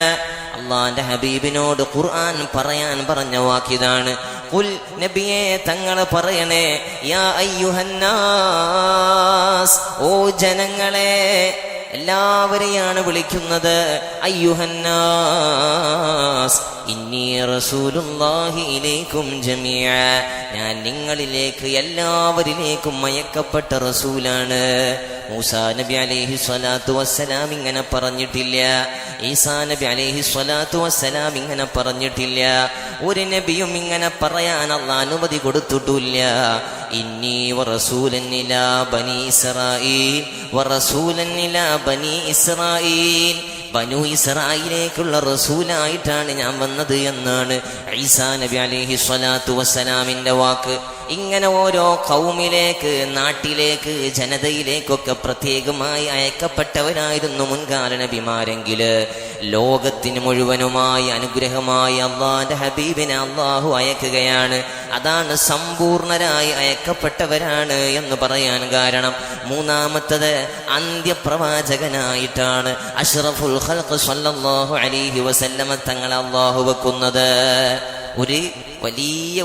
അള്ളാന്റെ ഹബീബിനോട് ഖുർആൻ പറയാൻ പറഞ്ഞ വാക്കിതാണ്. ഖുൽ നബിയെ തങ്ങൾ പറയണേ, യാ അയ്യുഹന്നാസ്, ഓ ജനങ്ങളെ, എല്ലാവരെയാണ് വിളിക്കുന്നത്. അയ്യുഹന്നാസ് ഇന്നി റസൂലുള്ളാഹി ഇലൈക്കും ജമീഅ, ഞാൻ നിങ്ങളിലേക്ക് എല്ലാവരിലേക്കും അയക്കപ്പെട്ട റസൂലാണ്. മൂസാ നബി അലൈഹി സ്വലാത്തു വസ്സലാം ഇങ്ങനെ പറഞ്ഞിട്ടില്ല. ഈസാ നബി അലൈഹി സ്വലാത്തു വസ്സലാം ഇങ്ങനെ പറഞ്ഞിട്ടില്ല. ഒരു നബിയും ഇങ്ങനെ പറയാൻ അല്ലാഹ് അനുമതി കൊടുത്തിട്ടില്ല. ഇന്നി വറസൂലൻ ഇലാ ബനി ഇസ്രായീൽ വറസൂലൻ ഇലാ ബനി ഇസ്രായീൽ, ബനു ഇസ്രായേലിലേക്കുള്ള റസൂലായിട്ടാണ് ഞാൻ വന്നത് എന്നാണ് ഈസാ നബി അലൈഹി സ്വലാത്തു വസ്സലാമിന്റെ വാക്ക്. ഇങ്ങനെ ഓരോ ഖൗമിലേക്ക്, നാട്ടിലേക്ക്, ജനതയിലേക്കൊക്കെ പ്രത്യേകമായി അയക്കപ്പെട്ടവരായിരുന്നു മുൻകാല നബിമാരെങ്കില് ലോകത്തിന് മുഴുവനുമായി അനുഗ്രഹമായി അള്ളാന്റെ ഹബീബിനെ അള്ളാഹു അയക്കുകയാണ്. അതാണ് സമ്പൂർണരായി അയക്കപ്പെട്ടവരാണ് എന്ന് പറയാൻ കാരണം. മൂന്നാമത്തത് അന്ത്യപ്രവാചകനായിട്ടാണ് അഷ്റഫുൽ ഖൽഖ് സ്വല്ലല്ലാഹു അലൈഹി വസല്ലമ തങ്ങളെ അള്ളാഹു വെക്കുന്നത്. ഒരു വലിയ